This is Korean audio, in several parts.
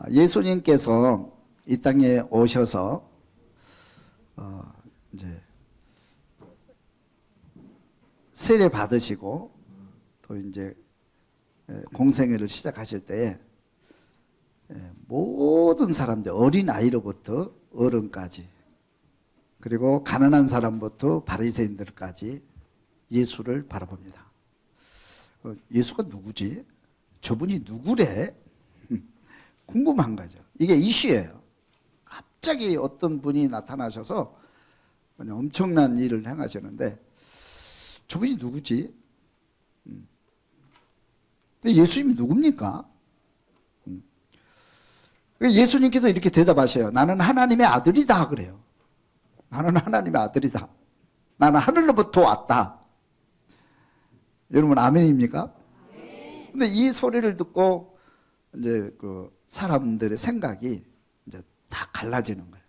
예수님께서 이 땅에 오셔서 이제 세례 받으시고 또 이제 공생애를 시작하실 때에 모든 사람들, 어린 아이로부터 어른까지, 그리고 가난한 사람부터 바리새인들까지 예수를 바라봅니다. 예수가 누구지? 저분이 누구래? 궁금한 거죠. 이게 이슈예요. 갑자기 어떤 분이 나타나셔서 그냥 엄청난 일을 행하시는데 저분이 누구지? 예수님이 누굽니까? 예수님께서 이렇게 대답하셔요. 나는 하나님의 아들이다 그래요. 나는 하나님의 아들이다. 나는 하늘로부터 왔다. 여러분 아멘입니까? 근데 이 소리를 듣고 이제 그 사람들의 생각이 이제 다 갈라지는 거예요.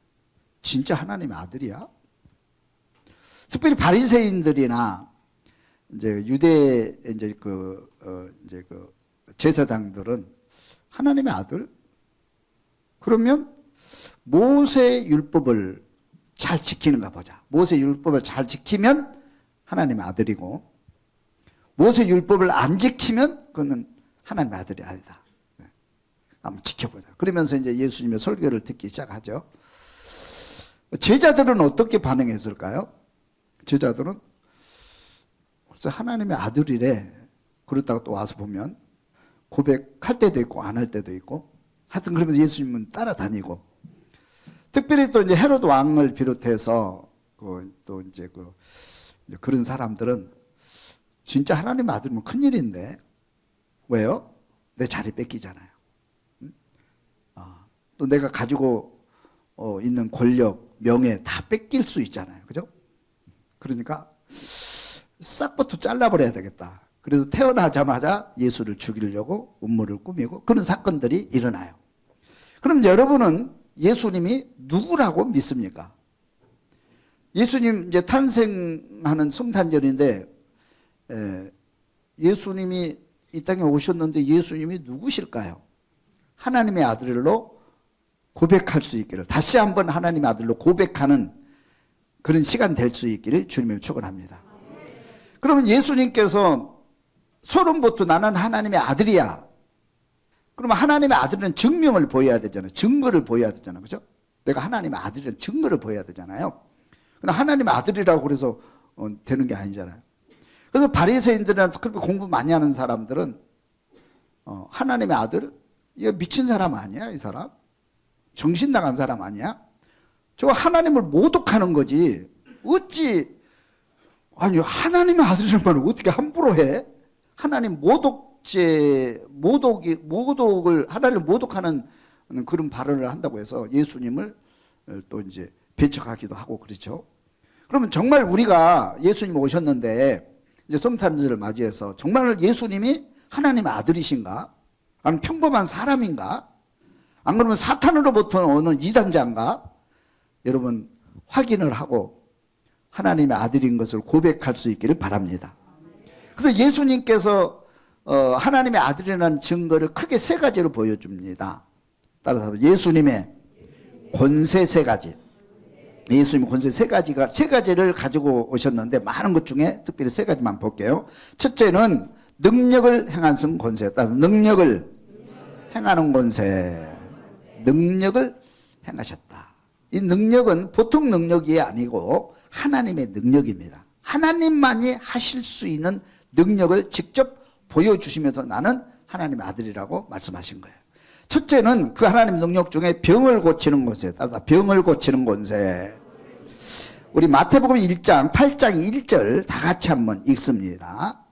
진짜 하나님의 아들이야? 특별히 바리새인들이나 이제 유대 이제 그 제사장들은 하나님의 아들? 그러면 모세 율법을 잘 지키는가 보자. 모세 율법을 잘 지키면 하나님의 아들이고, 모세 율법을 안 지키면 그거는 하나님의 아들이 아니다. 한번 지켜보자. 그러면서 이제 예수님의 설교를 듣기 시작하죠. 제자들은 어떻게 반응했을까요? 제자들은 벌써 하나님의 아들이래. 그렇다고 또 와서 보면 고백할 때도 있고 안 할 때도 있고, 하여튼 그러면서 예수님은 따라다니고, 특별히 또 이제 헤롯 왕을 비롯해서 또 이제 그런 사람들은 진짜 하나님의 아들이면 큰일인데, 왜요? 내 자리 뺏기잖아요. 또 내가 가지고 있는 권력, 명예 다 뺏길 수 있잖아요. 그죠? 그러니까 싹부터 잘라버려야 되겠다. 그래서 태어나자마자 예수를 죽이려고 음모를 꾸미고 그런 사건들이 일어나요. 그럼 여러분은 예수님이 누구라고 믿습니까? 예수님 이제 탄생하는 성탄절인데 예수님이 이 땅에 오셨는데 예수님이 누구실까요? 하나님의 아들로 고백할 수 있기를, 다시 한번 하나님의 아들로 고백하는 그런 시간 될 수 있기를 주님이 축원합니다. 그러면 예수님께서 소름부터 나는 하나님의 아들이야. 그러면 하나님의 아들은 증명을 보여야 되잖아요. 증거를 보여야 되잖아요. 그죠? 내가 하나님의 아들이라는 증거를 보여야 되잖아요. 그러나 하나님의 아들이라고 그래서 되는 게 아니잖아요. 그래서 바리새인들이나 그렇게 공부 많이 하는 사람들은 하나님의 아들? 이거 미친 사람 아니야, 이 사람? 정신 나간 사람 아니야? 저 하나님을 모독하는 거지. 어찌, 아니, 하나님의 아들이란 말을 어떻게 함부로 해? 하나님 모독을, 하나님을 모독하는 그런 발언을 한다고 해서 예수님을 또 이제 배척하기도 하고 그렇죠. 그러면 정말 우리가 예수님 오셨는데 이제 성탄절을 맞이해서 정말 예수님이 하나님의 아들이신가? 아니면 평범한 사람인가? 안 그러면 사탄으로부터 오는 이단자인가? 여러분 확인을 하고 하나님의 아들인 것을 고백할 수 있기를 바랍니다. 그래서 예수님께서 하나님의 아들이라는 증거를 크게 세 가지로 보여줍니다. 따라서 예수님의 권세 세 가지. 예수님의 권세 세 가지를 가지고 오셨는데 많은 것 중에 특별히 세 가지만 볼게요. 첫째는 능력을 행하는 권세. 따라서 능력을 행하는 권세. 능력을 행하셨다. 이 능력은 보통 능력이 아니고 하나님의 능력입니다. 하나님만이 하실 수 있는 능력을 직접 보여주시면서 나는 하나님의 아들이라고 말씀하신 거예요. 첫째는 그 하나님 능력 중에 병을 고치는 권세. 따라서 병을 고치는 권세. 우리 마태복음 1장 8장 1절 다 같이 한번 읽습니다.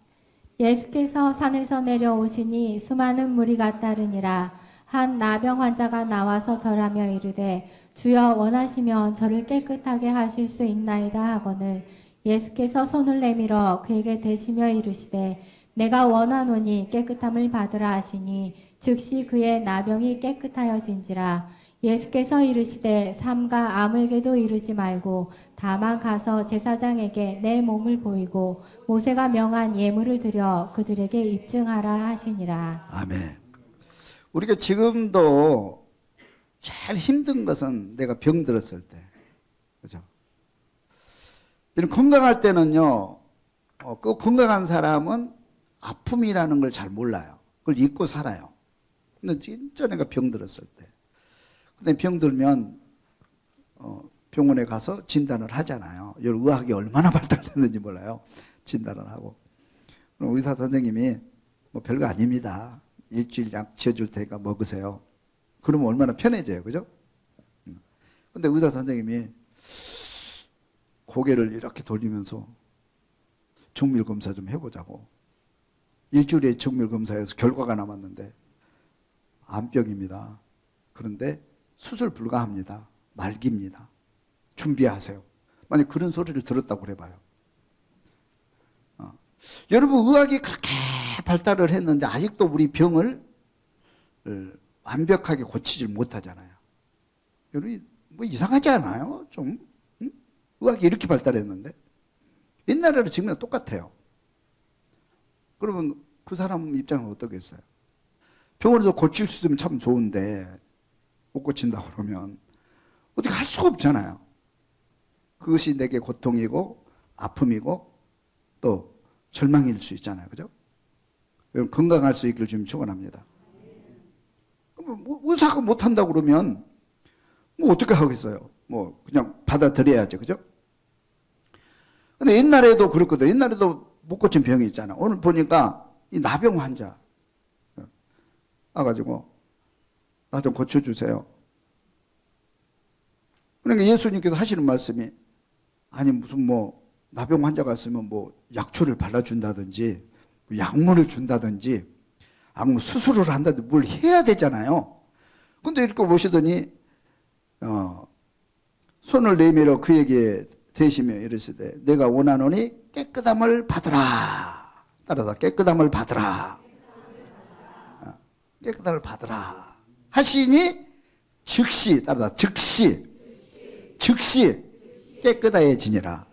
예수께서 산에서 내려오시니 수많은 무리가 따르니라. 한 나병 환자가 나와서 절하며 이르되 주여 원하시면 저를 깨끗하게 하실 수 있나이다 하거늘 예수께서 손을 내밀어 그에게 대시며 이르시되 내가 원하노니 깨끗함을 받으라 하시니 즉시 그의 나병이 깨끗하여진지라. 예수께서 이르시되 삼가 아무에게도 이르지 말고 다만 가서 제사장에게 내 몸을 보이고 모세가 명한 예물을 드려 그들에게 입증하라 하시니라. 아멘. 우리가 지금도 제일 힘든 것은 내가 병들었을 때. 그죠? 이런 건강할 때는요, 그 건강한 사람은 아픔이라는 걸 잘 몰라요. 그걸 잊고 살아요. 근데 진짜 내가 병들었을 때. 근데 병들면, 병원에 가서 진단을 하잖아요. 여러분, 의학이 얼마나 발달됐는지 몰라요. 진단을 하고. 그럼 의사 선생님이 뭐 별거 아닙니다. 일주일 약 지어줄 테니까 먹으세요. 그러면 얼마나 편해져요. 그죠? 근데 의사 선생님이 고개를 이렇게 돌리면서 정밀 검사 좀 해보자고. 일주일에 정밀 검사에서 결과가 남았는데 암병입니다. 그런데 수술 불가합니다. 말기입니다. 준비하세요. 만약 그런 소리를 들었다고 그래봐요. 여러분, 의학이 그렇게 발달을 했는데 아직도 우리 병을 완벽하게 고치질 못하잖아요. 여러분, 뭐 이상하지 않아요? 좀? 응? 의학이 이렇게 발달했는데 옛날에는 지금이랑 똑같아요. 그러면 그 사람 입장은 어떻겠어요? 병원에서 고칠 수 있으면 참 좋은데 못 고친다 그러면 어떻게 할 수가 없잖아요. 그것이 내게 고통이고 아픔이고 또 절망일 수 있잖아요. 그죠? 여러분, 건강할 수 있기를 주님 축원합니다. 뭐 의사가 못한다고 그러면 뭐 어떻게 하겠어요? 뭐 그냥 받아들여야죠. 그죠? 근데 옛날에도 그렇거든. 옛날에도 못 고친 병이 있잖아. 오늘 보니까 이 나병 환자 와가지고 나 좀 고쳐주세요. 그러니까 예수님께서 하시는 말씀이 아니 무슨 뭐 나병 환자가 있으면 뭐 약초를 발라준다든지 약물을 준다든지 아무 수술을 한다든지 뭘 해야 되잖아요. 근데 이렇게 보시더니 손을 내밀어 그에게 대시며 이르시되 내가 원하노니 깨끗함을 받으라. 따라서 깨끗함을 받으라. 깨끗함을 받으라. 하시니 즉시 따라서 즉시 깨끗해지니라.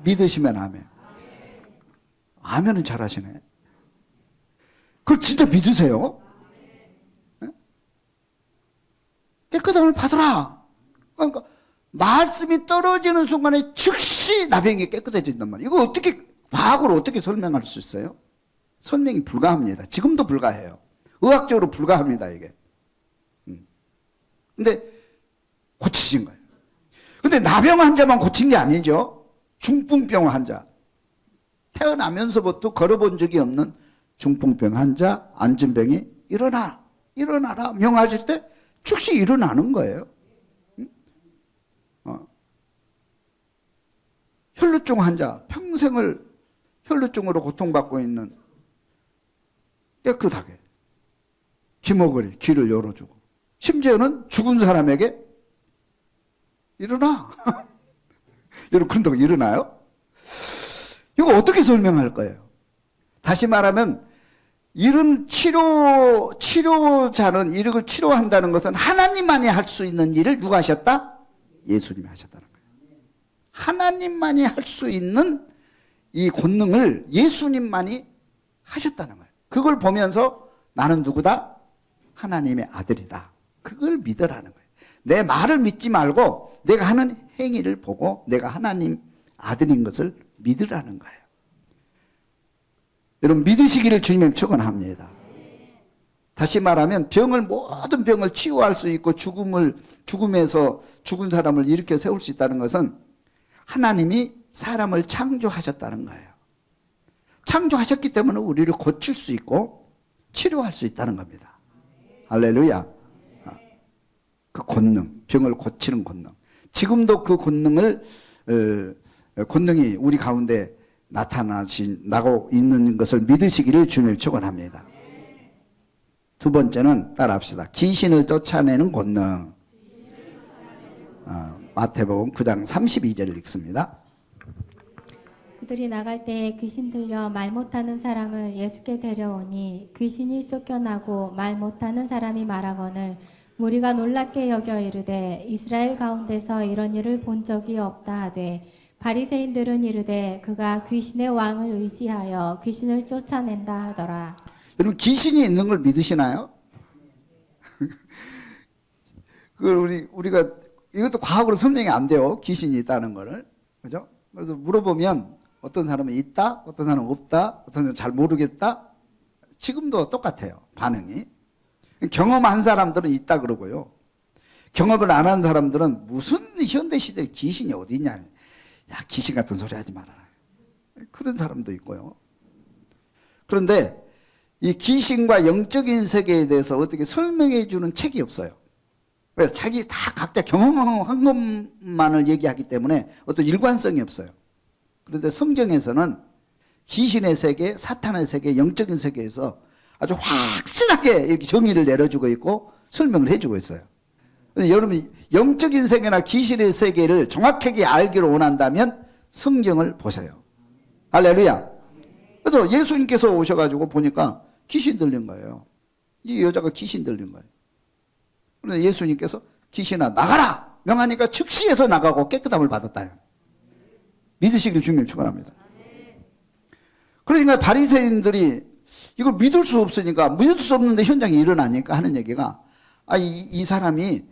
믿으시면 아멘. 아멘은 잘하시네. 그걸 진짜 믿으세요? 깨끗함을 받으라. 그러니까 말씀이 떨어지는 순간에 즉시 나병이 깨끗해진단 말이에요. 이거 어떻게 과학으로 어떻게 설명할 수 있어요? 설명이 불가합니다. 지금도 불가해요. 의학적으로 불가합니다, 이게. 근데 고치신 거예요. 근데 나병 환자만 고친 게 아니죠. 중풍병 환자. 태어나면서부터 걸어본 적이 없는 중풍병 환자, 안진병이 일어나라 명하실 때 즉시 일어나는 거예요. 혈루증 환자, 평생을 혈루증으로 고통받고 있는 깨끗하게 귀머거리, 귀를 열어주고 심지어는 죽은 사람에게 일어나. 여러분 그런다고 일어나요? 이거 어떻게 설명할 거예요? 다시 말하면 이런 치료자는 이를 치료한다는 것은 하나님만이 할 수 있는 일을 누가 하셨다? 예수님이 하셨다는 거예요. 하나님만이 할 수 있는 이 권능을 예수님만이 하셨다는 거예요. 그걸 보면서 나는 누구다? 하나님의 아들이다. 그걸 믿으라는 거예요. 내 말을 믿지 말고 내가 하는 행위를 보고 내가 하나님 아들인 것을 믿으라는 거예요. 여러분 믿으시기를 주님의 축원합니다. 다시 말하면 모든 병을 치유할 수 있고 죽음에서 죽은 사람을 일으켜 세울 수 있다는 것은 하나님이 사람을 창조하셨다는 거예요. 창조하셨기 때문에 우리를 고칠 수 있고 치료할 수 있다는 겁니다. 할렐루야. 그 권능, 병을 고치는 권능. 지금도 그 권능이 우리 가운데 나타나고 있는 것을 믿으시기를 주님을 축원합니다. 두 번째는 따라합시다. 귀신을 쫓아내는 권능. 마태복음 9장 32절을 읽습니다. 그들이 나갈 때 귀신 들려 말 못하는 사람을 예수께 데려오니 귀신이 쫓겨나고 말 못하는 사람이 말하거늘 무리가 놀랍게 여겨 이르되 이스라엘 가운데서 이런 일을 본 적이 없다 하되 바리새인들은 이르되 그가 귀신의 왕을 의지하여 귀신을 쫓아낸다 하더라. 여러분 귀신이 있는 걸 믿으시나요? 그걸 우리가 이것도 과학으로 설명이 안 돼요. 귀신이 있다는 거를. 그죠? 그래서 물어보면 어떤 사람은 있다, 어떤 사람은 없다, 어떤 사람은 잘 모르겠다. 지금도 똑같아요. 반응이. 경험한 사람들은 있다 그러고요. 경험을 안 한 사람들은 무슨 현대시대에 귀신이 어디 있냐. 야, 귀신 같은 소리 하지 마라. 그런 사람도 있고요. 그런데 이 귀신과 영적인 세계에 대해서 어떻게 설명해 주는 책이 없어요. 왜? 자기 다 각자 경험한 것만을 얘기하기 때문에 어떤 일관성이 없어요. 그런데 성경에서는 귀신의 세계, 사탄의 세계, 영적인 세계에서 아주 확실하게 이렇게 정의를 내려주고 있고 설명을 해주고 있어요. 여러분, 영적인 세계나 귀신의 세계를 정확하게 알기를 원한다면 성경을 보세요. 할렐루야. 그래서 예수님께서 오셔가지고 보니까 귀신 들린 거예요. 이 여자가 귀신 들린 거예요. 그런데 예수님께서 귀신아 나가라 명하니까 즉시해서 나가고 깨끗함을 받았다. 믿으시길 주님 축원합니다. 그러니까 바리새인들이 이걸 믿을 수 없으니까, 믿을 수 없는데 현장에 일어나니까 하는 얘기가, 이 사람이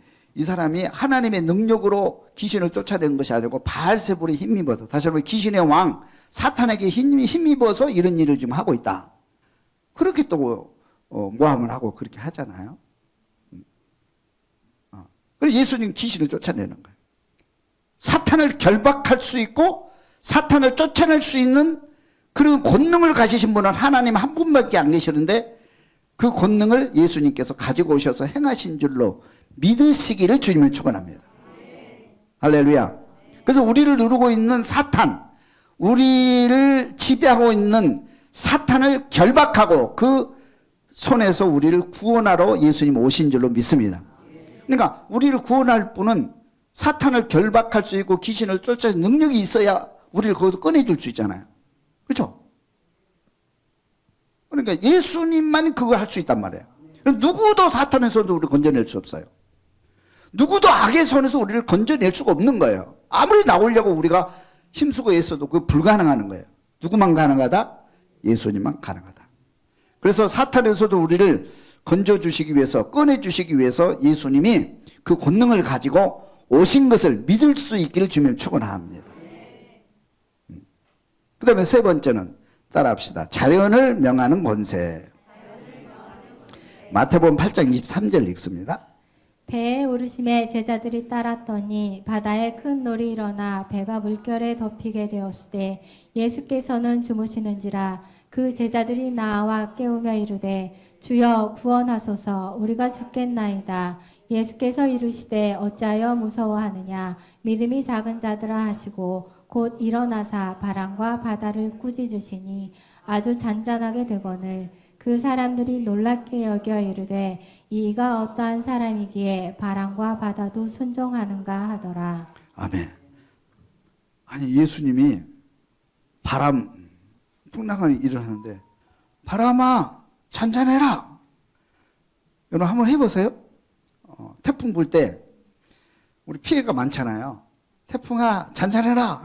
하나님의 능력으로 귀신을 쫓아낸 것이 아니고 바알세불에 힘입어서, 다시 말해 귀신의 왕 사탄에게 힘입어서 이런 일을 지금 하고 있다. 그렇게 또 모함을 하고 그렇게 하잖아요. 그래서 예수님 귀신을 쫓아내는 거예요. 사탄을 결박할 수 있고 사탄을 쫓아낼 수 있는 그런 권능을 가지신 분은 하나님 한 분밖에 안 계시는데, 그 권능을 예수님께서 가지고 오셔서 행하신 줄로 믿으시기를 주님을 축원합니다. 할렐루야. 그래서 우리를 누르고 있는 사탄, 우리를 지배하고 있는 사탄을 결박하고 그 손에서 우리를 구원하러 예수님 오신 줄로 믿습니다. 그러니까 우리를 구원할 분은 사탄을 결박할 수 있고 귀신을 쫓아낼 능력이 있어야 우리를 거기서 꺼내줄 수 있잖아요. 그렇죠? 그러니까 예수님만 그걸 할 수 있단 말이에요. 누구도 사탄의 손에서 우리를 건져낼 수 없어요. 누구도 악의 손에서 우리를 건져낼 수가 없는 거예요. 아무리 나오려고 우리가 힘쓰고 애써도 그게 불가능한 거예요. 누구만 가능하다? 예수님만 가능하다. 그래서 사탄에서도 우리를 건져주시기 위해서, 꺼내주시기 위해서 예수님이 그 권능을 가지고 오신 것을 믿을 수 있기를 주님 축원합니다. 그 다음에 세 번째는 따라합시다. 자연을 명하는 권세. 마태복음 8장 23절 읽습니다. 배에 오르심에 제자들이 따랐더니 바다에 큰 놀이 일어나 배가 물결에 덮이게 되었을 때 예수께서는 주무시는지라. 그 제자들이 나와 깨우며 이르되 주여 구원하소서, 우리가 죽겠나이다. 예수께서 이르시되 어찌하여 무서워하느냐, 믿음이 작은 자들아 하시고 곧 일어나사 바람과 바다를 꾸짖으시니 아주 잔잔하게 되거늘 그 사람들이 놀랍게 여겨 이르되 이가 어떠한 사람이기에 바람과 바다도 순종하는가 하더라. 아멘. 아니 예수님이 바람 풍랑을 일을 하는데 바람아 잔잔해라. 여러분 한번 해보세요. 태풍 불 때 우리 피해가 많잖아요. 태풍아 잔잔해라.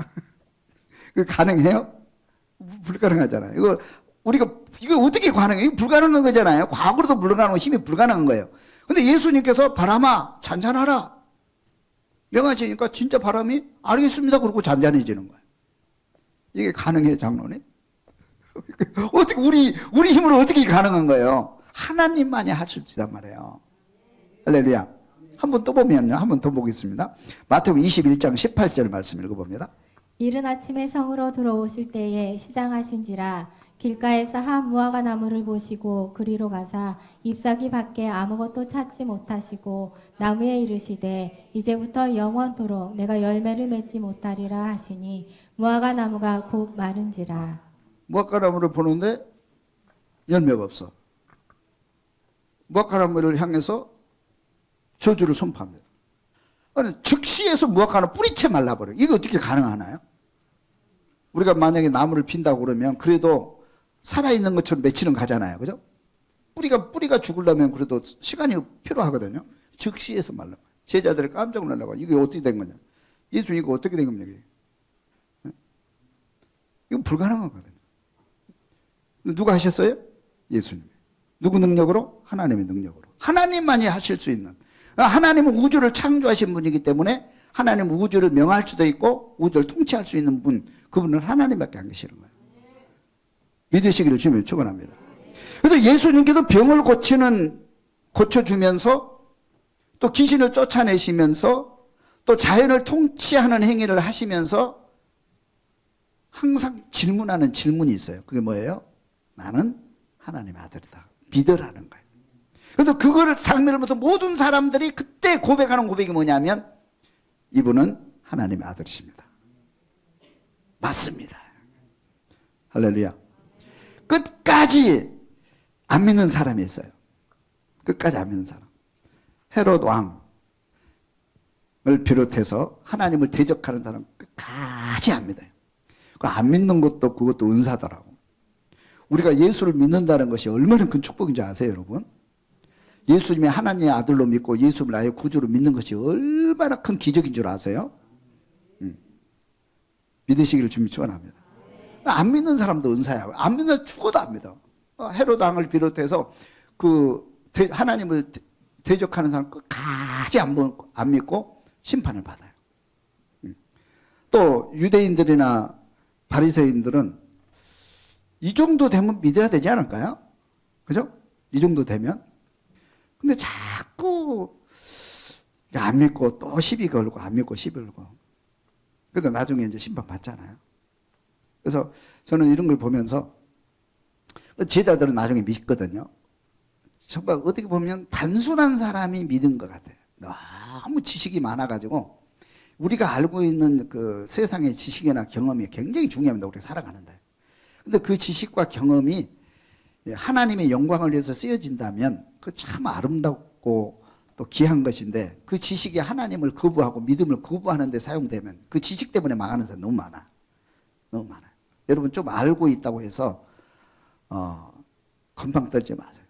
그거 가능해요? 불가능하잖아요. 이거 어떻게 가능해요? 이거 불가능한 거잖아요. 과거로도 불가능한 힘이 불가능한 거예요. 근데 예수님께서 바람아 잔잔하라 명하시니까 진짜 바람이 알겠습니다 그러고 잔잔해지는 거예요. 이게 가능해요, 장로님? 어떻게 우리 힘으로 어떻게 가능한 거예요? 하나님만이 할 수 있단 말이에요. 할렐루야. 한 번 또 보면요. 한 번 더 보겠습니다. 마태복음 21장 18절 말씀 읽어봅니다. 이른 아침에 성으로 들어오실 때에 시장하신지라 길가에서 한 무화과 나무를 보시고 그리로 가사 잎사귀 밖에 아무것도 찾지 못하시고 나무에 이르시되 이제부터 영원토록 내가 열매를 맺지 못하리라 하시니 무화과 나무가 곧 마른지라. 무화과 나무를 보는데 열매가 없어. 무화과 나무를 향해서 저주를 선포합니다. 아니, 즉시에서 무화과는 뿌리채 말라버려요. 이게 어떻게 가능하나요? 우리가 만약에 나무를 핀다고 그러면 그래도 살아있는 것처럼 며칠은 가잖아요. 그죠? 뿌리가 죽으려면 그래도 시간이 필요하거든요. 즉시에서 말라. 제자들이 깜짝 놀라고 이게 어떻게 된 거냐. 예수 이거 어떻게 된 겁니까? 이거 불가능한 거거든요. 누가 하셨어요? 예수님. 누구 능력으로? 하나님의 능력으로. 하나님만이 하실 수 있는. 하나님은 우주를 창조하신 분이기 때문에 하나님은 우주를 명할 수도 있고 우주를 통치할 수 있는 분, 그분은 하나님밖에 안 계시는 거예요. 믿으시기를 주님 축원합니다. 그래서 예수님께서 병을 고쳐주면서 또 귀신을 쫓아내시면서 또 자연을 통치하는 행위를 하시면서 항상 질문하는 질문이 있어요. 그게 뭐예요? 나는 하나님의 아들이다. 믿으라는 거예요. 그래서 그거를 장면을 보면서 모든 사람들이 그때 고백하는 고백이 뭐냐면 이분은 하나님의 아들이십니다. 맞습니다. 할렐루야. 끝까지 안 믿는 사람이 있어요. 끝까지 안 믿는 사람. 헤롯 왕을 비롯해서 하나님을 대적하는 사람 끝까지 안 믿어요. 안 믿는 것도 그것도 은사더라고. 우리가 예수를 믿는다는 것이 얼마나 큰 축복인지 아세요, 여러분? 예수님이 하나님의 아들로 믿고 예수를 나의 구주로 믿는 것이 얼마나 큰 기적인 줄 아세요? 믿으시기를 주님 축원합니다. 안 믿는 사람도 은사야. 안 믿는 사람 죽어도 안 믿어. 헤롯 왕을 비롯해서 하나님을 대적하는 사람 끝까지 안 믿고 심판을 받아요. 또 유대인들이나 바리새인들은 이 정도 되면 믿어야 되지 않을까요? 그죠? 이 정도 되면. 근데 자꾸 안 믿고 또 시비 걸고 안 믿고 시비 걸고. 그래서 나중에 이제 심판 받잖아요. 그래서 저는 이런 걸 보면서 제자들은 나중에 믿거든요. 정말 어떻게 보면 단순한 사람이 믿은 것 같아요. 너무 지식이 많아가지고 우리가 알고 있는 그 세상의 지식이나 경험이 굉장히 중요합니다. 우리가 살아가는데. 근데 그 지식과 경험이 하나님의 영광을 위해서 쓰여진다면 그 참 아름답고 또 귀한 것인데 그 지식이 하나님을 거부하고 믿음을 거부하는 데 사용되면 그 지식 때문에 망하는 사람 너무 많아. 너무 많아요. 여러분 좀 알고 있다고 해서 건방 떨지 마세요.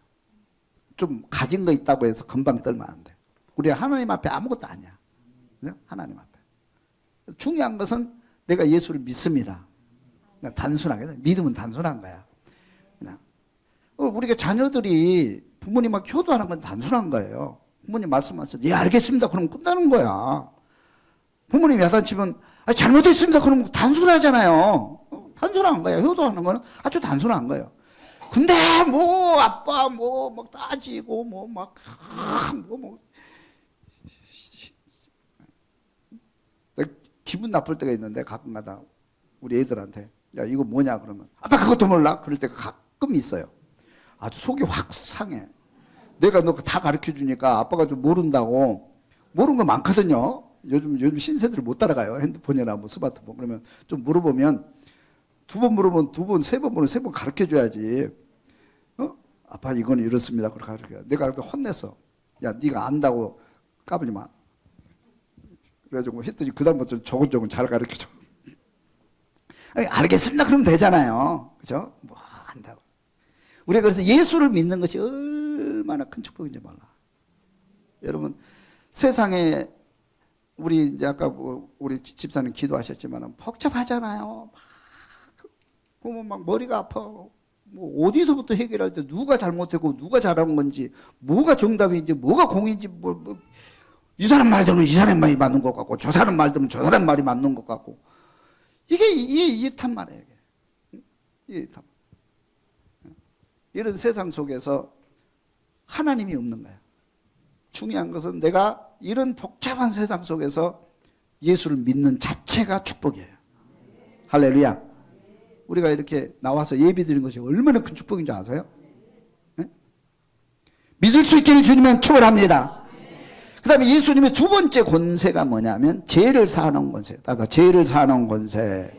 좀 가진 거 있다고 해서 건방 떨면 안 돼. 우리가 하나님 앞에 아무것도 아니야. 하나님 앞에. 중요한 것은 내가 예수를 믿습니다. 그냥 단순하게. 믿음은 단순한 거야. 그냥. 우리가 자녀들이 부모님하고 효도하는 건 단순한 거예요. 부모님 말씀하셔서 예 알겠습니다. 그러면 끝나는 거야. 부모님이 야단치면 잘못했습니다. 그러면 단순하잖아요. 단순한 거예요. 효도하는 거는 아주 단순한 거예요. 근데 뭐 아빠 뭐 막 따지고 뭐 막 기분 나쁠 때가 있는데 가끔가다 우리 애들한테 야 이거 뭐냐 그러면 아빠 그것도 몰라? 그럴 때가 가끔 있어요. 아주 속이 확 상해. 내가 너 다 가르쳐 주니까 아빠가 좀 모른다고. 모르는 거 많거든요. 요즘 신세들이 못 따라가요. 핸드폰이나 뭐 스마트폰. 그러면 좀 물어보면 두 번 물어보면 두 번, 세 번 물어보면 세 번 가르쳐 줘야지. 아빠 이거는 이렇습니다. 그렇게 가르쳐. 내가 그때 혼냈어. 야 네가 안다고 까불지 마. 그래가지고 했더니 그다음부터 조곤조곤 잘 가르쳐 줘. 알겠습니다. 그러면 되잖아요. 그죠? 뭐 한다고. 우리가 그래서 예수를 믿는 것이 얼마나 큰 축복인지 몰라. 여러분 세상에 우리 이제 아까 우리 집사님 기도하셨지만 복잡하잖아요. 보면 막 머리가 아파. 뭐 어디서부터 해결할 때 누가 잘못했고 누가 잘한 건지 뭐가 정답인지 뭐가 공인지 이 사람 말 들으면 이 사람 말이 맞는 것 같고 저 사람 말 들으면 저 사람 말이 맞는 것 같고 이게 이해탄 말이에요. 이해탄. 이런 세상 속에서 하나님이 없는 거예요. 중요한 것은 내가 이런 복잡한 세상 속에서 예수를 믿는 자체가 축복이에요. 할렐루야. 우리가 이렇게 나와서 예배 드리는 것이 얼마나 큰 축복인지 아세요? 네? 믿을 수 있기를 주님은 축원합니다. 그 다음에 예수님의 두 번째 권세가 뭐냐면 죄를 사하는 권세. 따라 죄를 사하는 권세.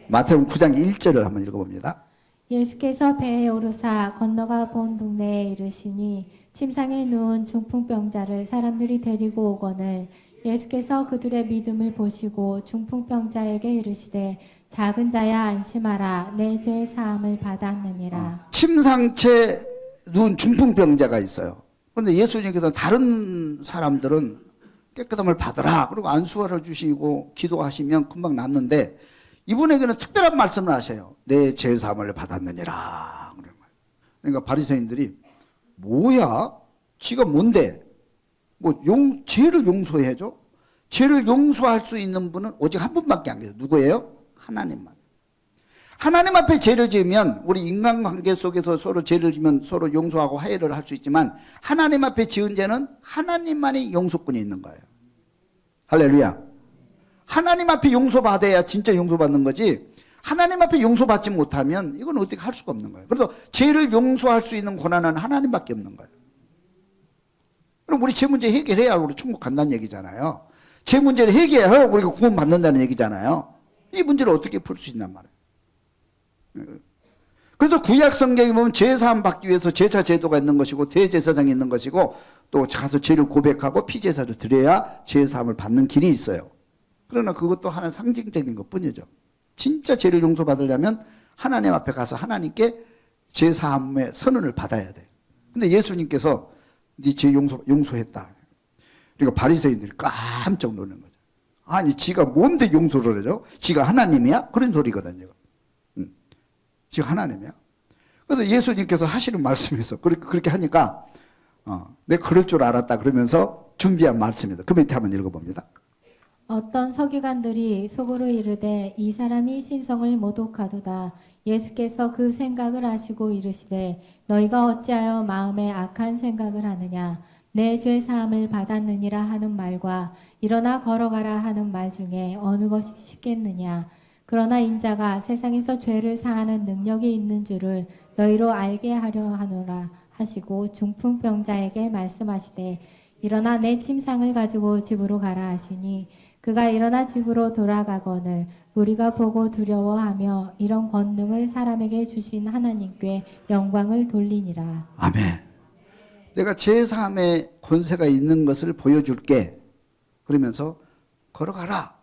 마태복음 9장 1절을 한번 읽어봅니다. 예수께서 배에 오르사 건너가 본 동네에 이르시니 침상에 누운 중풍병자를 사람들이 데리고 오거늘 예수께서 그들의 믿음을 보시고 중풍병자에게 이르시되 작은 자야 안심하라 내 죄 사함을 받았느니라. 침상채 누운 중풍병자가 있어요. 그런데 예수님께서 다른 사람들은 깨끗함을 받으라 그리고 안수화를 주시고 기도하시면 금방 낫는데 이분에게는 특별한 말씀을 하세요. 내 죄 사함을 받았느니라. 그러니까 바리새인들이 뭐야? 지가 뭔데? 죄를 용서해줘? 죄를 용서할 수 있는 분은 오직 한 분밖에 안 계세요. 누구예요? 하나님만. 하나님 앞에 죄를 지으면 우리 인간관계 속에서 서로 죄를 지면 서로 용서하고 화해를 할 수 있지만 하나님 앞에 지은 죄는 하나님만이 용서권이 있는 거예요. 할렐루야. 하나님 앞에 용서받아야 진짜 용서받는 거지 하나님 앞에 용서받지 못하면 이건 어떻게 할 수가 없는 거예요. 그래서 죄를 용서할 수 있는 권한은 하나님밖에 없는 거예요. 그럼 우리 죄 문제 해결해야 우리 천국 간다는 얘기잖아요. 죄 문제를 해결해야 우리가 구원받는다는 얘기잖아요. 이 문제를 어떻게 풀 수 있단 말이에요. 그래서 구약 성경에 보면 제사함 받기 위해서 제사 제도가 있는 것이고 대제사장이 있는 것이고 또 가서 죄를 고백하고 피제사를 드려야 제사함을 받는 길이 있어요. 그러나 그것도 하나 상징적인 것뿐이죠. 진짜 죄를 용서받으려면 하나님 앞에 가서 하나님께 제사함의 선언을 받아야 돼. 근데 예수님께서 네 죄 용서했다. 그러니까 바리새인들이 깜짝 놀란 거죠. 아니 지가 뭔데 용서를 해줘? 지가 하나님이야? 그런 소리거든요. 지가 하나님이야. 그래서 예수님께서 하시는 말씀에서 그렇게 하니까 내가 그럴 줄 알았다 그러면서 준비한 말씀입니다. 그 밑에 한번 읽어봅니다. 어떤 서기관들이 속으로 이르되 이 사람이 신성을 모독하도다. 예수께서 그 생각을 아시고 이르시되 너희가 어찌하여 마음에 악한 생각을 하느냐. 내 죄 사함을 받았느니라 하는 말과 일어나 걸어가라 하는 말 중에 어느 것이 쉽겠느냐. 그러나 인자가 세상에서 죄를 사하는 능력이 있는 줄을 너희로 알게 하려 하노라 하시고 중풍병자에게 말씀하시되 일어나 내 침상을 가지고 집으로 가라 하시니 그가 일어나 집으로 돌아가거늘 우리가 보고 두려워하며 이런 권능을 사람에게 주신 하나님께 영광을 돌리니라. 아멘. 내가 제사함의 권세가 있는 것을 보여줄게. 그러면서 걸어가라.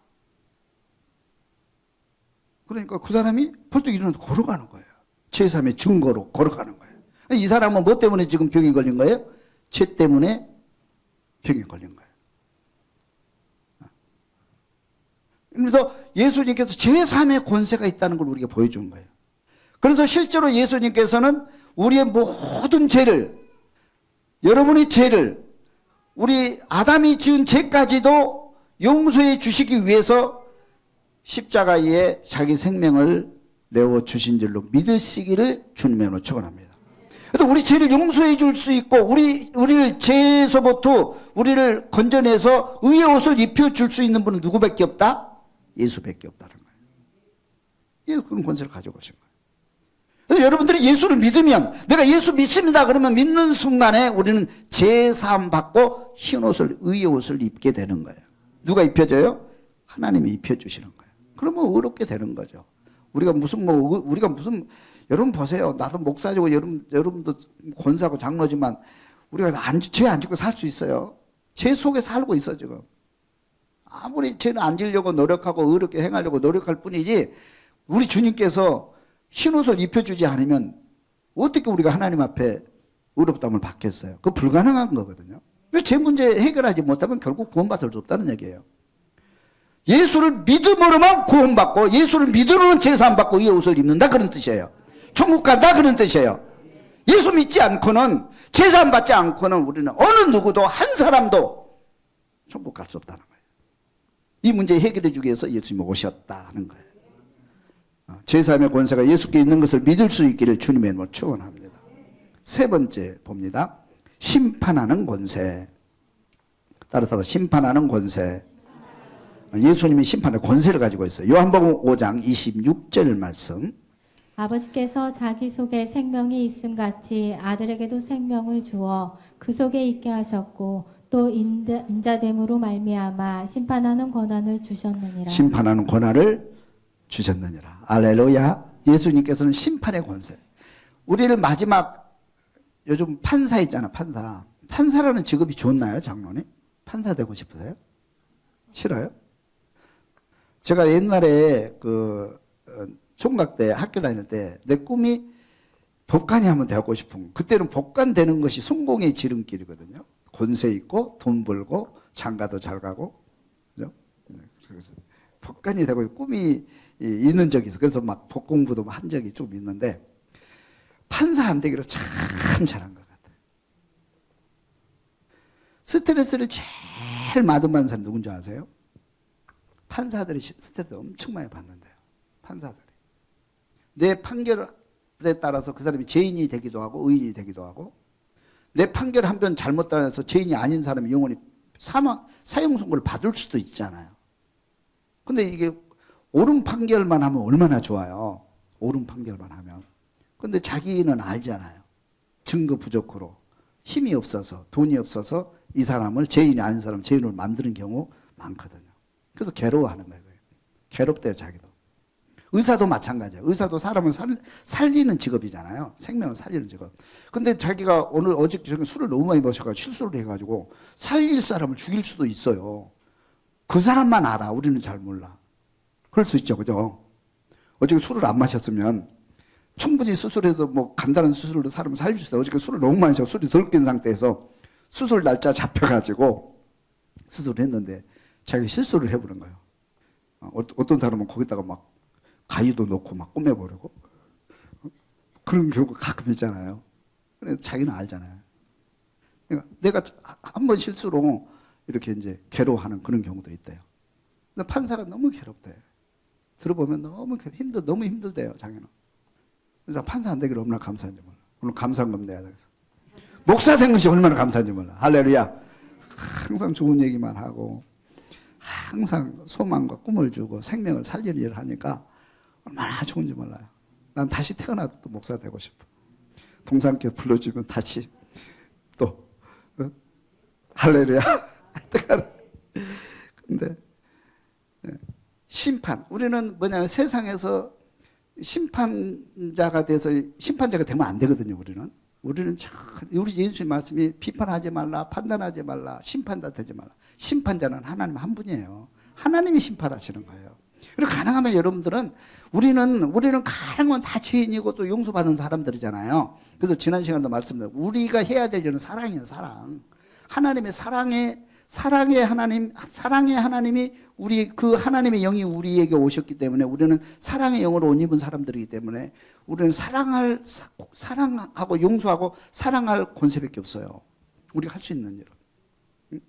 그러니까 그 사람이 벌떡 일어나서 걸어가는 거예요. 제사함의 증거로 걸어가는 거예요. 이 사람은 뭐 때문에 지금 병이 걸린 거예요? 죄 때문에 병이 걸린 거예요. 그래서 예수님께서 제3의 권세가 있다는 걸 우리가 보여준 거예요. 그래서 실제로 예수님께서는 우리의 모든 죄를, 여러분의 죄를, 우리 아담이 지은 죄까지도 용서해 주시기 위해서 십자가에 자기 생명을 내어주신 줄로 믿으시기를 주님으로 축원합니다. 그래서 우리 죄를 용서해 줄 수 있고 우리를 죄에서부터 우리를 건져내서 의의 옷을 입혀줄 수 있는 분은 누구밖에 없다? 예수밖에 없다는 거예요. 예, 그런 권세를 가지고 오신 거예요. 그래서 여러분들이 예수를 믿으면 내가 예수 믿습니다 그러면 믿는 순간에 우리는 죄사함 받고 흰 옷을 의의 옷을 입게 되는 거예요. 누가 입혀줘요? 하나님이 입혀주시는 거예요. 그러면 의롭게 되는 거죠. 우리가 무슨 여러분 보세요. 나도 목사지고 여러분도 권사고 장로지만 우리가 죄 안 짓고 살 수 있어요. 죄 속에 살고 있어 지금. 아무리 죄는 안 지려고 노력하고 의롭게 행하려고 노력할 뿐이지 우리 주님께서 흰옷을 입혀주지 않으면 어떻게 우리가 하나님 앞에 의롭다함을 받겠어요? 그거 불가능한 거거든요. 죄 문제 해결하지 못하면 결국 구원받을 수 없다는 얘기예요. 예수를 믿음으로만 구원받고 예수를 믿음으로만 제사함 받고 이 옷을 입는다 그런 뜻이에요. 천국 간다 그런 뜻이에요. 예수 믿지 않고는 제사함 받지 않고는 우리는 어느 누구도 한 사람도 천국 갈 수 없다는 거예요. 이 문제 해결해 주기 위해서 예수님이 오셨다는 거예요. 제사함의 권세가 예수께 있는 것을 믿을 수 있기를 주님의 이름으로 축원합니다. 세 번째 봅니다. 심판하는 권세. 따라서 심판하는 권세. 예수님이 심판의 권세를 가지고 있어요. 요한복음 5장 26절 말씀. 아버지께서 자기 속에 생명이 있음 같이 아들에게도 생명을 주어 그 속에 있게 하셨고 또 인자됨으로 말미암아 심판하는 권한을 주셨느니라. 심판하는 권한을 주셨느니라. 알렐루야. 예수님께서는 심판의 권세. 우리를 마지막 요즘 판사 있잖아. 판사. 판사라는 직업이 좋나요, 장로님? 판사 되고 싶으세요? 싫어요? 제가 옛날에 총각 때 학교 다닐 때 내 꿈이 법관이 한번 되고 싶은 거. 그때는 법관 되는 것이 성공의 지름길이거든요. 권세 있고 돈 벌고 장가도 잘 가고. 그죠? 그래서 법관이 되고 꿈이 있는 적이 있어. 그래서 막 법 공부도 한 적이 좀 있는데 판사 안 되기로 참 잘한 것 같아요. 스트레스를 제일 많이 받는 사람 누군지 아세요? 판사들이 스트레스 엄청 많이 받는데요. 판사들이. 내 판결에 따라서 그 사람이 죄인이 되기도 하고 의인이 되기도 하고, 내 판결 한 번 잘못 따라서 죄인이 아닌 사람이 영원히 사형 선고를 받을 수도 있잖아요. 근데 이게 옳은 판결만 하면 얼마나 좋아요. 옳은 판결만 하면. 근데 자기는 알잖아요. 증거 부족으로 힘이 없어서 돈이 없어서 이 사람을 죄인이 아닌 사람 죄인으로 만드는 경우 많거든요. 그래서 괴로워하는 거예요. 괴롭대요, 자기도. 의사도 마찬가지예요. 의사도 사람을 살리는 직업이잖아요. 생명을 살리는 직업. 근데 자기가 오늘 어저께 술을 너무 많이 마셔가지고 실수를 해가지고 살릴 사람을 죽일 수도 있어요. 그 사람만 알아. 우리는 잘 몰라. 그럴 수 있죠, 그죠? 어저께 술을 안 마셨으면 충분히 수술해서 뭐 간단한 수술로 사람을 살릴 수 있어요. 어저께 술을 너무 많이 마셔 술이 덜 깬 상태에서 수술 날짜 잡혀가지고 수술을 했는데 자기가 실수를 해보는 거예요. 어떤 사람은 거기다가 막 가위도 넣고 막 꾸며버리고 그런 경우가 가끔 있잖아요. 그래서 자기는 알잖아요. 그러니까 내가 한 번 실수로 이렇게 이제 괴로워하는 그런 경우도 있대요. 근데 판사가 너무 괴롭대. 들어보면 너무 힘들대요, 자기는. 그래서 판사 안 되기를 얼마나 감사한지 몰라. 오늘 감사한금 내야 돼서. 목사 된 것이 얼마나 감사한지 몰라. 할렐루야. 항상 좋은 얘기만 하고 항상 소망과 꿈을 주고 생명을 살리는 일을 하니까 얼마나 좋은지 몰라요. 난 다시 태어나도 또 목사 되고 싶어. 동산교회 불러주면 다시 또 할렐루야. 근데 심판, 우리는 뭐냐면 세상에서 심판자가 돼서 심판자가 되면 안 되거든요. 우리는 참 우리 예수님 말씀이 비판하지 말라, 판단하지 말라, 심판자 되지 말라. 심판자는 하나님 한 분이에요. 하나님이 심판하시는 거예요. 그리고 가능하면 여러분들은 우리는 가능한 건 다 죄인이고 또 용서받은 사람들이잖아요. 그래서 지난 시간도 말씀드렸는데 우리가 해야 될 일은 사랑이에요. 사랑. 하나님의 사랑의 하나님이 우리 그 하나님의 영이 우리에게 오셨기 때문에 우리는 사랑의 영으로 옷 입은 사람들이기 때문에 우리는 사랑하고 용서하고 사랑할 권세밖에 없어요. 우리가 할 수 있는 일은. 응?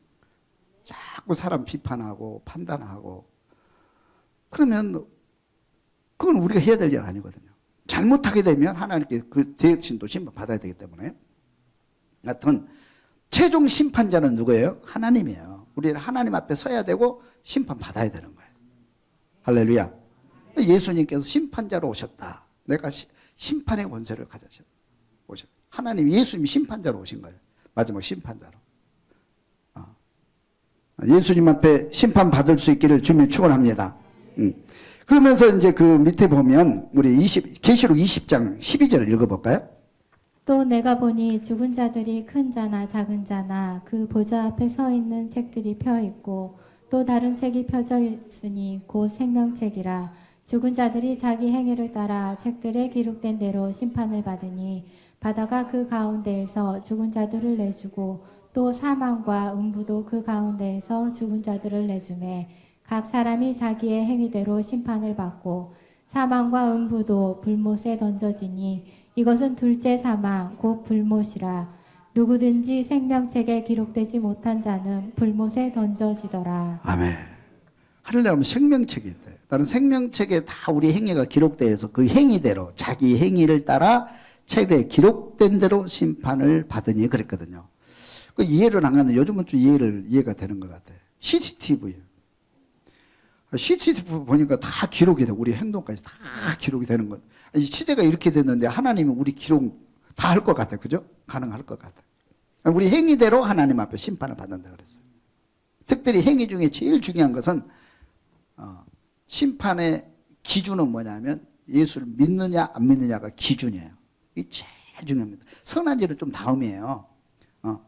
자꾸 사람 비판하고 판단하고 그러면 그건 우리가 해야 될 일 아니거든요. 잘못하게 되면 하나님께 그 대신도 심판 받아야 되기 때문에. 하여튼 최종 심판자는 누구예요? 하나님이에요. 우리는 하나님 앞에 서야 되고 심판 받아야 되는 거예요. 할렐루야. 예수님께서 심판자로 오셨다. 내가 심판의 권세를 가져오셨다. 하나님, 예수님이 심판자로 오신 거예요. 마지막 심판자로. 예수님 앞에 심판 받을 수 있기를 주님 축원합니다. 그러면서 이제 그 밑에 보면 우리 계시록 20장 12절 읽어볼까요? 또 내가 보니 죽은 자들이 큰 자나 작은 자나 그 보좌 앞에 서 있는 책들이 펴 있고 또 다른 책이 펴져 있으니 곧 생명책이라. 죽은 자들이 자기 행위를 따라 책들에 기록된 대로 심판을 받으니 바다가 그 가운데에서 죽은 자들을 내주고 또 사망과 음부도 그 가운데에서 죽은 자들을 내주매 각 사람이 자기의 행위대로 심판을 받고 사망과 음부도 불못에 던져지니 이것은 둘째 사망 곧 불못이라. 누구든지 생명책에 기록되지 못한 자는 불못에 던져지더라. 아멘. 하려면 생명책이 있대. 다른 생명책에 다 우리 행위가 기록되어 있어 그 행위대로 자기 행위를 따라 책에 기록된 대로 심판을 받으니 그랬거든요. 그 이해를 안 하는 요즘은 좀 이해가 되는 것 같아요. CCTV 보니까 다 기록이 돼. 우리 행동까지 다 기록이 되는 것. 이 시대가 이렇게 됐는데 하나님은 우리 기록 다 할 것 같아. 그죠? 가능할 것 같아. 우리 행위대로 하나님 앞에 심판을 받는다 그랬어요. 특별히 행위 중에 제일 중요한 것은 심판의 기준은 뭐냐면 예수를 믿느냐 안 믿느냐가 기준이에요. 이게 제일 중요합니다. 선한 일은 좀 다음이에요.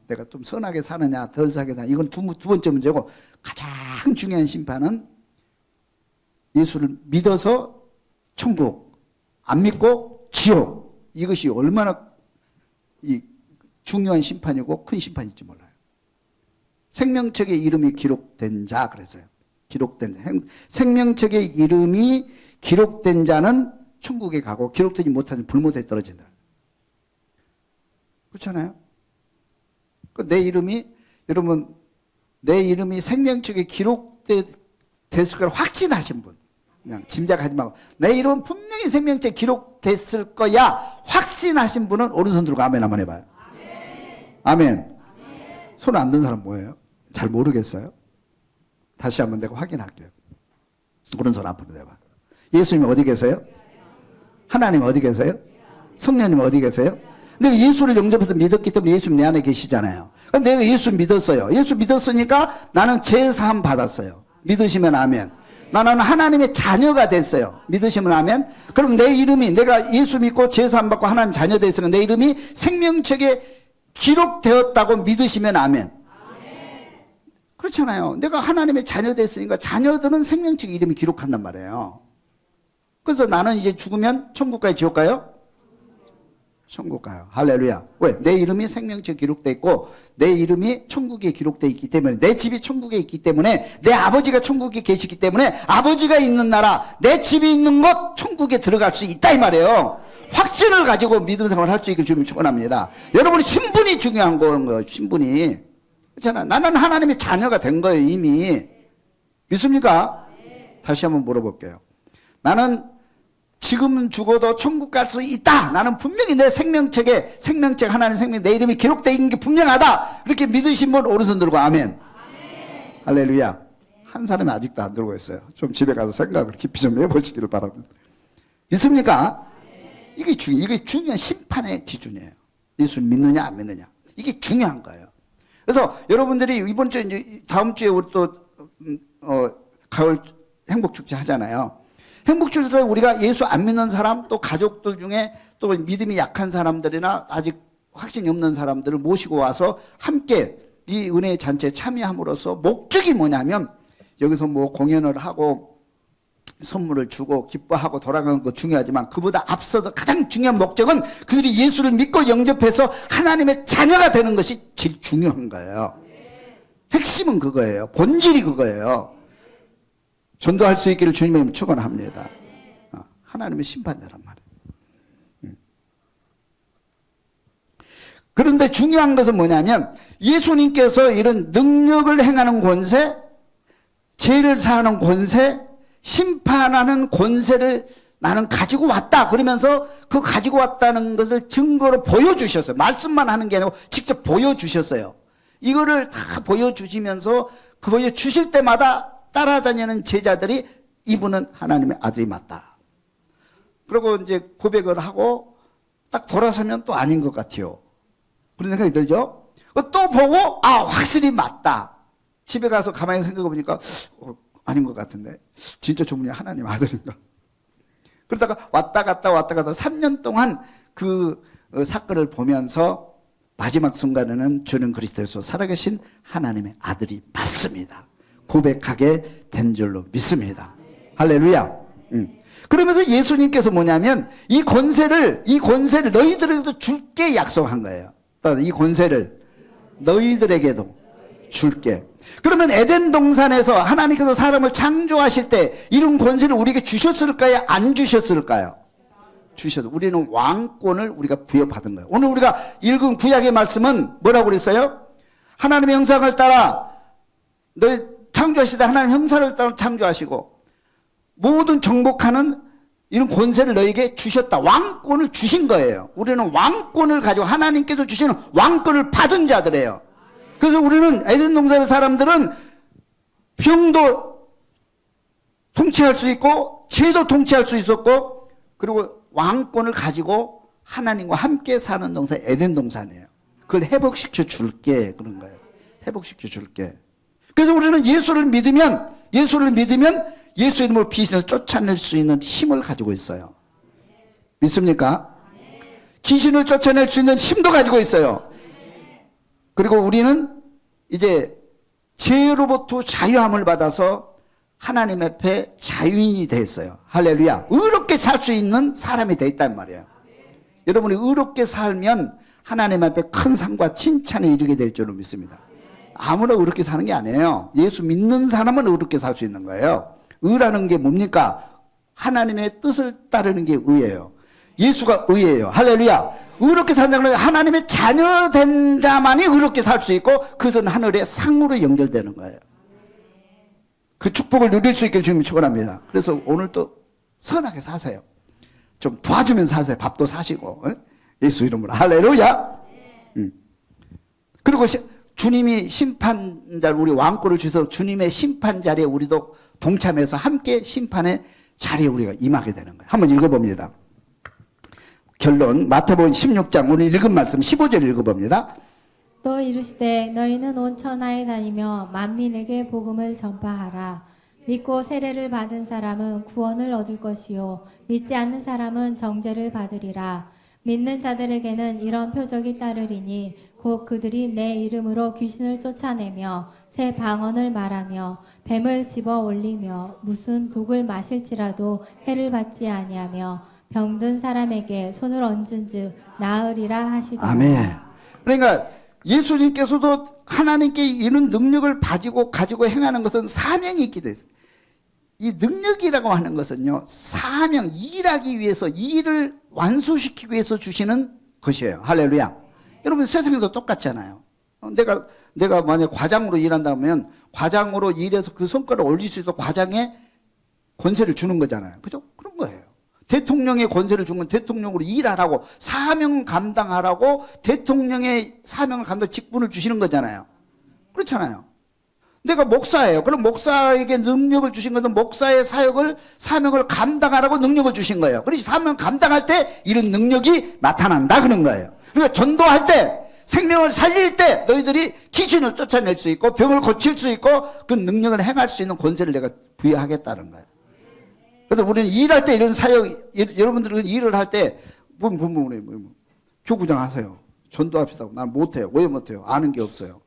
내가 좀 선하게 사느냐 덜 사게 사느냐 이건 두 번째 문제고 가장 중요한 심판은 예수를 믿어서 천국, 안 믿고 지옥. 이것이 얼마나 중요한 심판이고 큰 심판일지 몰라요. 생명책에 이름이 기록된 자 그랬어요. 생명책에 이름이 기록된 자는 천국에 가고 기록되지 못한 불못에 떨어진다. 그렇잖아요. 내 이름이 여러분, 내 이름이 생명책에 기록됐을 걸 확신하신 분, 그냥 짐작하지 말고 내 이름은 분명히 생명책에 기록됐을 거야 확신하신 분은 오른손 들고 아멘 한번 해봐요. 아멘. 손 안 든 사람 뭐예요? 잘 모르겠어요? 다시 한번 내가 확인할게요. 오른손 앞으로 내봐. 예수님 어디 계세요? 하나님 어디 계세요? 성령님 어디 계세요? 내가 예수를 영접해서 믿었기 때문에 예수님 내 안에 계시잖아요. 내가 예수 믿었어요. 예수 믿었으니까 나는 제사함 받았어요. 믿으시면 아멘. 나는 하나님의 자녀가 됐어요. 믿으시면 아멘. 그럼 내 이름이, 내가 예수 믿고 제사함 받고 하나님 자녀 됐으니까 내 이름이 생명책에 기록되었다고 믿으시면 아멘. 그렇잖아요. 내가 하나님의 자녀 됐으니까 자녀들은 생명책에 이름이 기록한단 말이에요. 그래서 나는 이제 죽으면 천국 가요, 지옥 가요? 천국 가요. 할렐루야. 왜? 내 이름이 생명책에 기록되어 있고 내 이름이 천국에 기록되어 있기 때문에, 내 집이 천국에 있기 때문에, 내 아버지가 천국에 계시기 때문에 아버지가 있는 나라, 내 집이 있는 곳 천국에 들어갈 수 있다 이 말이에요. 확신을 가지고 믿음 생활을 할 수 있길 주님 축원합니다. 여러분의 신분이 중요한 거예요. 신분이. 그렇잖아. 나는 하나님의 자녀가 된 거예요 이미. 믿습니까? 다시 한번 물어볼게요. 나는 지금 죽어도 천국 갈 수 있다. 나는 분명히 내 생명책에, 생명책 하나님 생명, 내 이름이 기록되어 있는 게 분명하다. 이렇게 믿으신 분 오른손 들고 아멘. 할렐루야. 한 사람이 아직도 안 들고 있어요. 좀 집에 가서 생각을 깊이 좀 해보시기를 바랍니다. 믿습니까? 이게 중요한 심판의 기준이에요. 예수를 믿느냐 안 믿느냐. 이게 중요한 거예요. 그래서 여러분들이 이번 주에, 이제 다음 주에 우리 또 가을 행복축제 하잖아요. 행복축제 때 우리가 예수 안 믿는 사람, 또 가족들 중에 또 믿음이 약한 사람들이나 아직 확신이 없는 사람들을 모시고 와서 함께 이 은혜의 잔치에 참여함으로써 목적이 뭐냐면, 여기서 뭐 공연을 하고 선물을 주고 기뻐하고 돌아가는 거 중요하지만 그보다 앞서서 가장 중요한 목적은 그들이 예수를 믿고 영접해서 하나님의 자녀가 되는 것이 제일 중요한 거예요. 핵심은 그거예요. 본질이 그거예요. 전도할 수 있기를 주님의 축원합니다. 하나님의 심판자란 말이에요. 그런데 중요한 것은 뭐냐면, 예수님께서 이런 능력을 행하는 권세, 죄를 사하는 권세, 심판하는 권세를 나는 가지고 왔다 그러면서 그 가지고 왔다는 것을 증거로 보여주셨어요. 말씀만 하는 게 아니고 직접 보여주셨어요. 이거를 다 보여주시면서 그 보여주실 때마다 따라다니는 제자들이 이분은 하나님의 아들이 맞다. 그리고 이제 고백을 하고 딱 돌아서면 또 아닌 것 같아요. 그런 생각이 들죠? 또 보고 확실히 맞다. 집에 가서 가만히 생각해 보니까 아닌 것 같은데 진짜 저분이 하나님 아들인가. 그러다가 왔다 갔다 3년 동안 그 사건을 보면서 마지막 순간에는 주는 그리스도에서 살아계신 하나님의 아들이 맞습니다. 고백하게 된 줄로 믿습니다. 할렐루야. 그러면서 예수님께서 뭐냐면 이 권세를 너희들에게도 줄게 약속한 거예요. 이 권세를 너희들에게도 줄게. 그러면 에덴 동산에서 하나님께서 사람을 창조하실 때 이런 권세를 우리에게 주셨을까요? 안 주셨을까요? 주셔도. 우리는 왕권을 우리가 부여받은 거예요. 오늘 우리가 읽은 구약의 말씀은 뭐라고 그랬어요? 하나님의 형상을 따라 너희 창조하실 때 하나님 형상을 따라 창조하시고 모든 정복하는 이런 권세를 너에게 주셨다. 왕권을 주신 거예요. 우리는 왕권을 가지고 하나님께서 주시는 왕권을 받은 자들이에요. 그래서 우리는 에덴 동산의 사람들은 병도 통치할 수 있고 죄도 통치할 수 있었고 그리고 왕권을 가지고 하나님과 함께 사는 동산 에덴 동산이에요. 그걸 회복시켜 줄게 그런 거예요. 회복시켜 줄게. 그래서 우리는 예수를 믿으면 예수 이름으로 귀신을 쫓아낼 수 있는 힘을 가지고 있어요. 믿습니까? 귀신을 쫓아낼 수 있는 힘도 가지고 있어요. 그리고 우리는 이제 죄로부터 자유함을 받아서 하나님 앞에 자유인이 됐어요. 할렐루야. 의롭게 살 수 있는 사람이 돼 있단 말이에요. 여러분이 의롭게 살면 하나님 앞에 큰 상과 칭찬에 이르게 될 줄로 믿습니다. 아무나 의롭게 사는 게 아니에요. 예수 믿는 사람은 의롭게 살 수 있는 거예요. 의라는 게 뭡니까? 하나님의 뜻을 따르는 게 의예요. 예수가 의예요. 할렐루야. 의롭게 산다는 건 하나님의 자녀 된 자만이 의롭게 살 수 있고 그것은 하늘의 상으로 연결되는 거예요. 그 축복을 누릴 수 있기를 주님이 축원합니다. 그래서 오늘도 선하게 사세요. 좀 도와주면서 사세요. 밥도 사시고 예수 이름으로 할렐루야. 그리고 주님이 심판자를 우리 왕권을 주셔서 주님의 심판 자리에 우리도 동참해서 함께 심판의 자리에 우리가 임하게 되는 거예요. 한번 읽어봅니다. 결론 마태복음 16장 오늘 읽은 말씀 15절 읽어봅니다. 또 이르시되 너희는 온 천하에 다니며 만민에게 복음을 전파하라. 믿고 세례를 받은 사람은 구원을 얻을 것이요 믿지 않는 사람은 정죄를 받으리라. 믿는 자들에게는 이런 표적이 따르리니 곧 그들이 내 이름으로 귀신을 쫓아내며 새 방언을 말하며 뱀을 집어 올리며 무슨 독을 마실지라도 해를 받지 아니하며 병든 사람에게 손을 얹은즉 나으리라 하시더라. 아멘. 그러니까 예수님께서도 하나님께 이런 능력을 가지고 행하는 것은 사명이 있게 돼 있어요. 이 능력이라고 하는 것은요, 사명, 일하기 위해서, 일을 완수시키기 위해서 주시는 것이에요. 할렐루야. 여러분, 세상에도 똑같잖아요. 내가 만약 과장으로 일한다면, 과장으로 일해서 그 성과를 올릴 수 있도록 과장에 권세를 주는 거잖아요. 그죠? 그런 거예요. 대통령의 권세를 준 건 대통령으로 일하라고, 사명 감당하라고 대통령의 사명을 감당 직분을 주시는 거잖아요. 그렇잖아요. 내가 목사예요. 그럼 목사에게 능력을 주신 것은 목사의 사명을 감당하라고 능력을 주신 거예요. 그래서 사명 감당할 때 이런 능력이 나타난다 그런 거예요. 그러니까 전도할 때, 생명을 살릴 때 너희들이 귀신을 쫓아낼 수 있고 병을 고칠 수 있고 그 능력을 행할 수 있는 권세를 내가 부여하겠다는 거예요. 그래서 우리는 일할 때 이런 사역, 여러분들은 일을 할 때 교구장 하세요. 전도합시다. 난 못해요. 왜 못해요? 아는 게 없어요.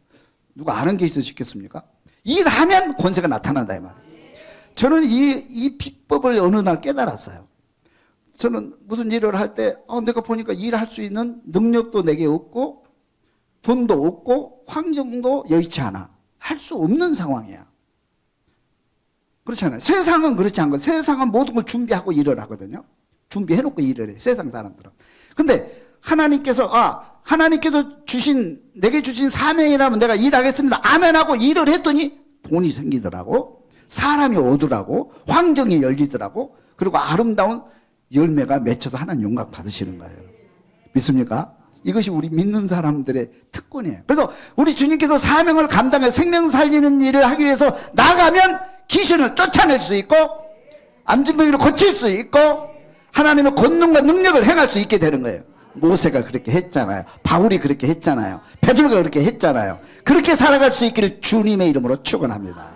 누가 아는 게 있어서 시켰습니까? 일하면 권세가 나타난다 이 말이에요. 저는 이 비법을 어느 날 깨달았어요. 저는 무슨 일을 할 때 내가 보니까 일할 수 있는 능력도 내게 없고 돈도 없고 환경도 여의치 않아. 할 수 없는 상황이야. 그렇잖아요. 세상은 그렇지 않고 세상은 모든 걸 준비하고 일을 하거든요. 준비해놓고 일을 해. 세상 사람들은. 근데 하나님께서 내게 주신 사명이라면 내가 일하겠습니다. 아멘 하고 일을 했더니 돈이 생기더라고. 사람이 오더라고. 환경이 열리더라고. 그리고 아름다운 열매가 맺혀서 하나님 영광 받으시는 거예요. 믿습니까? 이것이 우리 믿는 사람들의 특권이에요. 그래서 우리 주님께서 사명을 감당해 생명 살리는 일을 하기 위해서 나가면 귀신을 쫓아낼 수 있고 암진병이를 고칠 수 있고 하나님의 권능과 능력을 행할 수 있게 되는 거예요. 모세가 그렇게 했잖아요. 바울이 그렇게 했잖아요. 베드로가 그렇게 했잖아요. 그렇게 살아갈 수 있기를 주님의 이름으로 축원합니다.